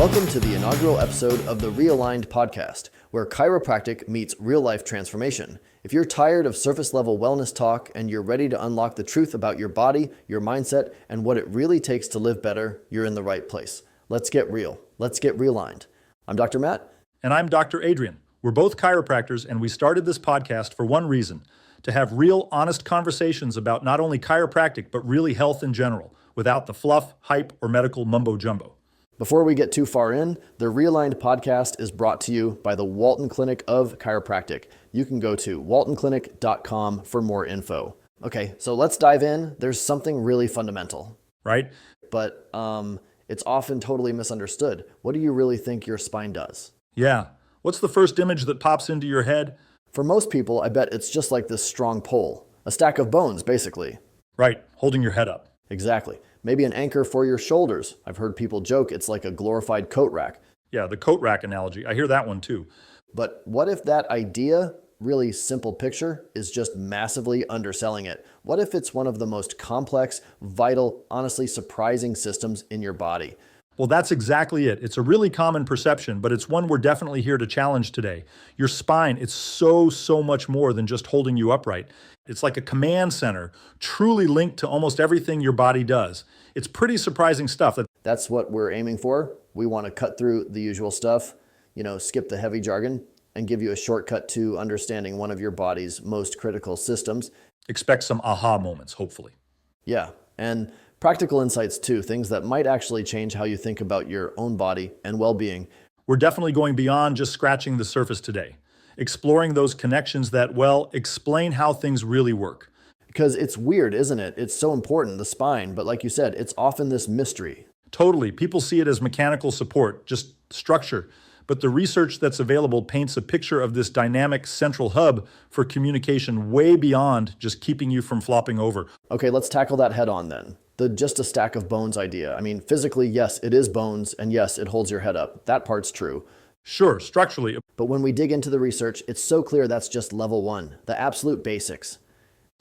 Welcome to the inaugural episode of the RLND Podcast, where chiropractic meets real-life transformation. If you're tired of surface-level wellness talk and you're ready to unlock the truth about your body, your mindset, and what it really takes to live better, you're in the right place. Let's get real. Let's get realigned. I'm Dr. Matt. And I'm Dr. Adrian. We're both chiropractors, and we started this podcast for one reason: to have real, honest conversations about not only chiropractic, but really health in general, without the fluff, hype, or medical mumbo-jumbo. Before we get too far in, the RLND Podcast is brought to you by the Walton Clinic of Chiropractic. You can go to waltonclinic.com for more info. Okay, so let's dive in. There's something really fundamental. Right? But it's often totally misunderstood. What do you really think your spine does? Yeah. What's the first image that pops into your head? For most people, I bet it's just like this strong pole. A stack of bones, basically. Right, holding your head up. Exactly. Maybe an anchor for your shoulders. I've heard people joke it's like a glorified coat rack. Yeah, the coat rack analogy. I hear that one too. But what if that idea, really simple picture, is just massively underselling it? What if it's one of the most complex, vital, honestly surprising systems in your body? Well, that's exactly it. It's a really common perception, but it's one we're definitely here to challenge today. Your spine, it's so much more than just holding you upright. It's like a command center, truly linked to almost everything your body does. It's pretty surprising stuff. That's what we're aiming for. We want to cut through the usual stuff, skip the heavy jargon, and give you a shortcut to understanding one of your body's most critical systems. Expect some aha moments, hopefully. Yeah, and practical insights too, things that might actually change how you think about your own body and well-being. We're definitely going beyond just scratching the surface today, exploring those connections that, explain how things really work. Because it's weird, isn't it? It's so important, the spine, but like you said, it's often this mystery. Totally. People see it as mechanical support, just structure. But the research that's available paints a picture of this dynamic central hub for communication way beyond just keeping you from flopping over. Okay, let's tackle that head on then. The just a stack of bones idea. I mean, physically, yes, it is bones, and yes, it holds your head up. That part's true. Sure, structurally. But when we dig into the research, it's so clear that's just level one, the absolute basics.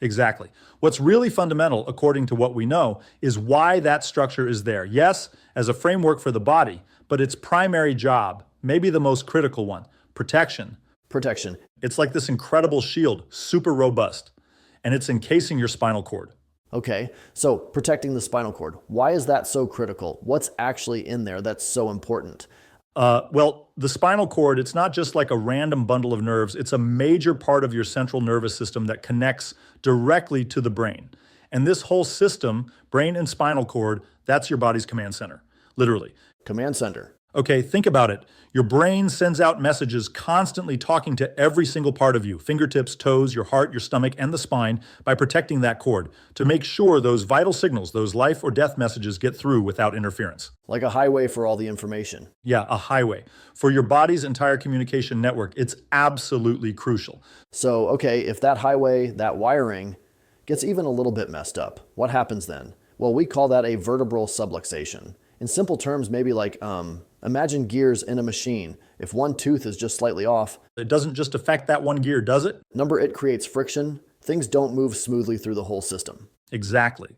Exactly. What's really fundamental, according to what we know, is why that structure is there. Yes, as a framework for the body, but its primary job, maybe the most critical one, protection. Protection. It's like this incredible shield, super robust, and it's encasing your spinal cord. Okay, so protecting the spinal cord. Why is that so critical? What's actually in there that's so important? The spinal cord, it's not just like a random bundle of nerves. It's a major part of your central nervous system that connects directly to the brain. And this whole system, brain and spinal cord, that's your body's command center, literally. Command center. Okay, think about it. Your brain sends out messages constantly talking to every single part of you, fingertips, toes, your heart, your stomach, and the spine, by protecting that cord to make sure those vital signals, those life or death messages, get through without interference. Like a highway for all the information. Yeah, a highway. For your body's entire communication network, it's absolutely crucial. So, okay, if that highway, that wiring, gets even a little bit messed up, what happens then? Well, we call that a vertebral subluxation. In simple terms, maybe like, imagine gears in a machine. If one tooth is just slightly off, it doesn't just affect that one gear, does it? It creates friction. Things don't move smoothly through the whole system. Exactly.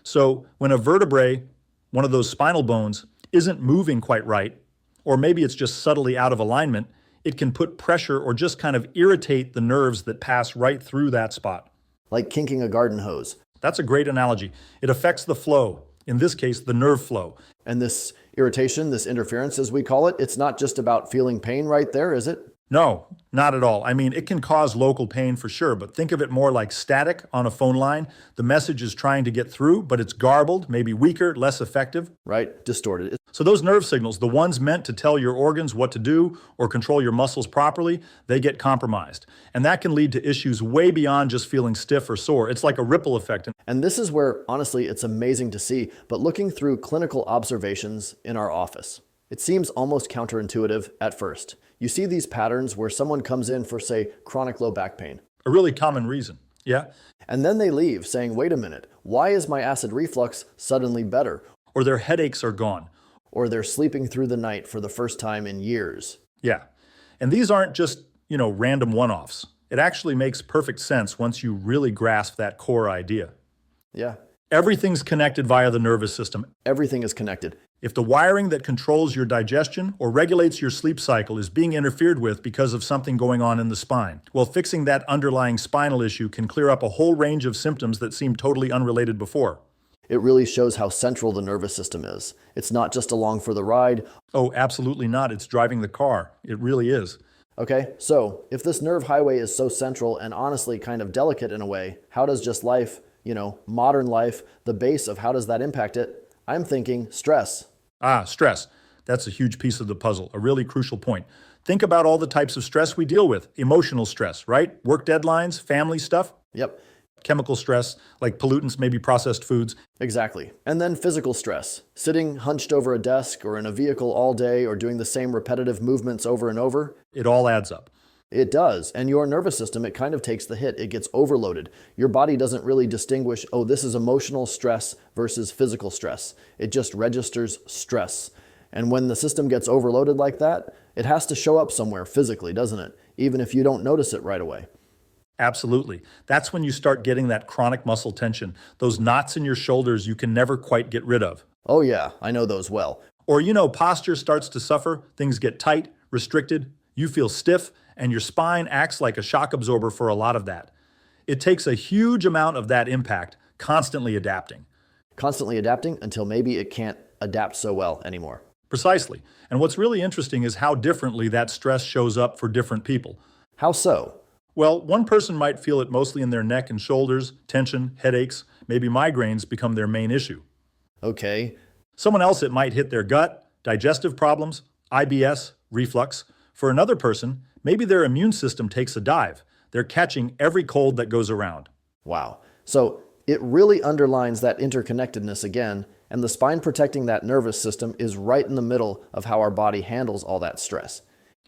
So when a vertebrae, one of those spinal bones, isn't moving quite right, or maybe it's just subtly out of alignment, it can put pressure or just kind of irritate the nerves that pass right through that spot. Like kinking a garden hose. That's a great analogy. It affects the flow. In this case, the nerve flow. And this irritation, this interference as we call it, it's not just about feeling pain right there, is it? No, not at all. I mean, it can cause local pain for sure, but think of it more like static on a phone line. The message is trying to get through, but it's garbled, maybe weaker, less effective. Right, distorted. So those nerve signals, the ones meant to tell your organs what to do or control your muscles properly, they get compromised. And that can lead to issues way beyond just feeling stiff or sore. It's like a ripple effect. And this is where, honestly, it's amazing to see, but looking through clinical observations in our office, it seems almost counterintuitive at first. You see these patterns where someone comes in for, say, chronic low back pain. A really common reason, yeah? And then they leave saying, wait a minute, why is my acid reflux suddenly better? Or their headaches are gone. Or they're sleeping through the night for the first time in years. Yeah. And these aren't just, random one-offs. It actually makes perfect sense once you really grasp that core idea. Yeah. Everything's connected via the nervous system. Everything is connected. If the wiring that controls your digestion or regulates your sleep cycle is being interfered with because of something going on in the spine, well, fixing that underlying spinal issue can clear up a whole range of symptoms that seemed totally unrelated before. It really shows how central the nervous system is. It's not just along for the ride. Oh, absolutely not. It's driving the car. It really is. Okay, so if this nerve highway is so central and honestly kind of delicate in a way, how does just life, modern life, the base of how does that impact it? I'm thinking stress. Stress. That's a huge piece of the puzzle, a really crucial point. Think about all the types of stress we deal with. Emotional stress, right? Work deadlines, family stuff. Yep. Chemical stress, like pollutants, maybe processed foods. Exactly. And then physical stress. Sitting hunched over a desk or in a vehicle all day or doing the same repetitive movements over and over. It all adds up. It does. And your nervous system, it kind of takes the hit. It gets overloaded. Your body doesn't really distinguish, oh, this is emotional stress versus physical stress. It just registers stress. And when the system gets overloaded like that, it has to show up somewhere physically, doesn't it? Even if you don't notice it right away. Absolutely. That's when you start getting that chronic muscle tension, those knots in your shoulders you can never quite get rid of. Oh yeah, I know those well. Or posture starts to suffer, things get tight, restricted, you feel stiff, and your spine acts like a shock absorber for a lot of that. It takes a huge amount of that impact, constantly adapting. Constantly adapting until maybe it can't adapt so well anymore. Precisely. And what's really interesting is how differently that stress shows up for different people. How so? Well, one person might feel it mostly in their neck and shoulders, tension, headaches, maybe migraines become their main issue. Okay. Someone else, it might hit their gut, digestive problems, IBS, reflux. For another person, maybe their immune system takes a dive. They're catching every cold that goes around. Wow. So it really underlines that interconnectedness again, and the spine protecting that nervous system is right in the middle of how our body handles all that stress.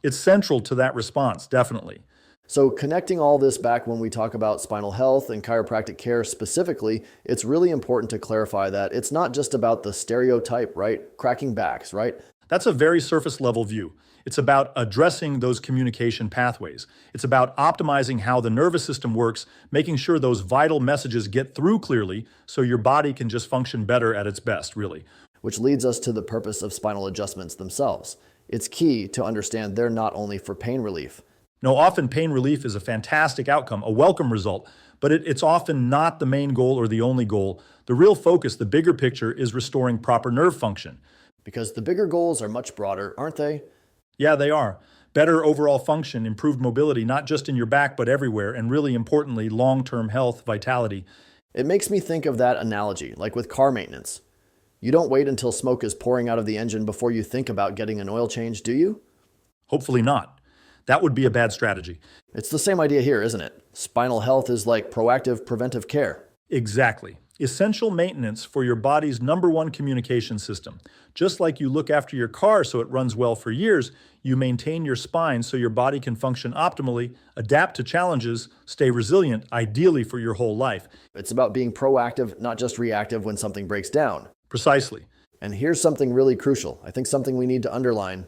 It's central to that response, definitely. So connecting all this back when we talk about spinal health and chiropractic care specifically, it's really important to clarify that it's not just about the stereotype, right? Cracking backs, right? That's a very surface level view. It's about addressing those communication pathways. It's about optimizing how the nervous system works, making sure those vital messages get through clearly so your body can just function better at its best, really. Which leads us to the purpose of spinal adjustments themselves. It's key to understand they're not only for pain relief. No, often pain relief is a fantastic outcome, a welcome result, but it's often not the main goal or the only goal. The real focus, the bigger picture, is restoring proper nerve function. Because the bigger goals are much broader, aren't they? Yeah, they are. Better overall function, improved mobility, not just in your back, but everywhere, and really importantly, long-term health, vitality. It makes me think of that analogy, like with car maintenance. You don't wait until smoke is pouring out of the engine before you think about getting an oil change, do you? Hopefully not. That would be a bad strategy. It's the same idea here, isn't it? Spinal health is like proactive preventive care. Exactly. Essential maintenance for your body's #1 communication system. Just like you look after your car so it runs well for years, you maintain your spine so your body can function optimally, adapt to challenges, stay resilient, ideally for your whole life. It's about being proactive, not just reactive when something breaks down. Precisely. And here's something really crucial. I think something we need to underline.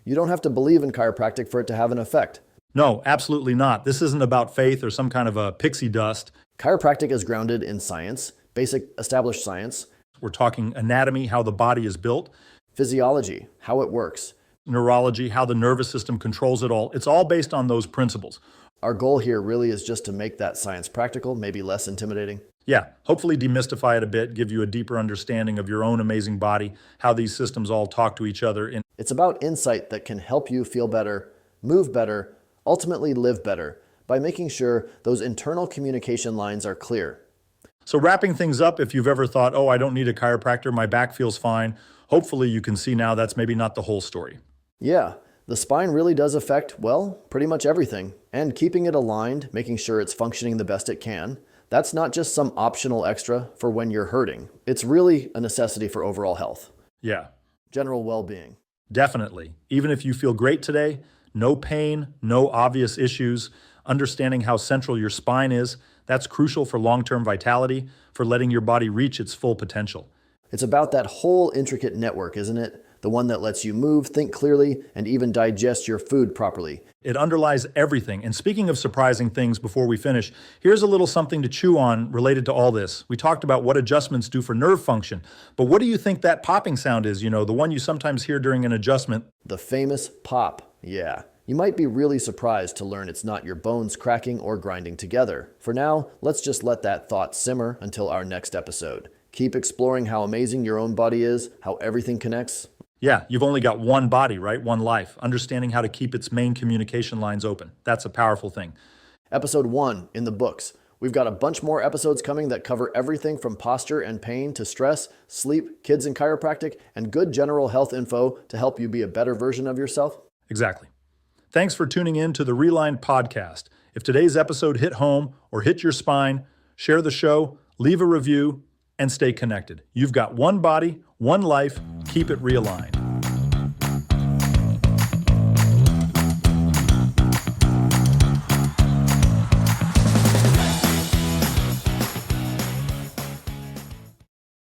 You don't have to believe in chiropractic for it to have an effect. No, absolutely not. This isn't about faith or some kind of a pixie dust. Chiropractic is grounded in science, basic established science. We're talking anatomy, how the body is built. Physiology, how it works. Neurology, how the nervous system controls it all. It's all based on those principles. Our goal here really is just to make that science practical, maybe less intimidating. Yeah, hopefully demystify it a bit, give you a deeper understanding of your own amazing body, how these systems all talk to each other. It's about insight that can help you feel better, move better, ultimately live better by making sure those internal communication lines are clear. So wrapping things up, if you've ever thought, oh, I don't need a chiropractor, my back feels fine, hopefully you can see now that's maybe not the whole story. Yeah, the spine really does affect, well, pretty much everything. And keeping it aligned, making sure it's functioning the best it can, that's not just some optional extra for when you're hurting. It's really a necessity for overall health. Yeah. General well-being. Definitely. Even if you feel great today, no pain, no obvious issues, understanding how central your spine is, that's crucial for long-term vitality, for letting your body reach its full potential. It's about that whole intricate network, isn't it? the one that lets you move, think clearly, and even digest your food properly. It underlies everything. And speaking of surprising things before we finish, here's a little something to chew on related to all this. We talked about what adjustments do for nerve function, but what do you think that popping sound is? You know, the one you sometimes hear during an adjustment. The famous pop, yeah. You might be really surprised to learn it's not your bones cracking or grinding together. For now, let's just let that thought simmer until our next episode. Keep exploring how amazing your own body is, how everything connects. Yeah, you've only got one body, right? One life. Understanding how to keep its main communication lines open. That's a powerful thing. Episode 1 in the books. We've got a bunch more episodes coming that cover everything from posture and pain to stress, sleep, kids and chiropractic, and good general health info to help you be a better version of yourself. Exactly. Thanks for tuning in to the RLND Podcast. If today's episode hit home or hit your spine, share the show, leave a review, and stay connected. You've got one body, one life. Keep it realigned.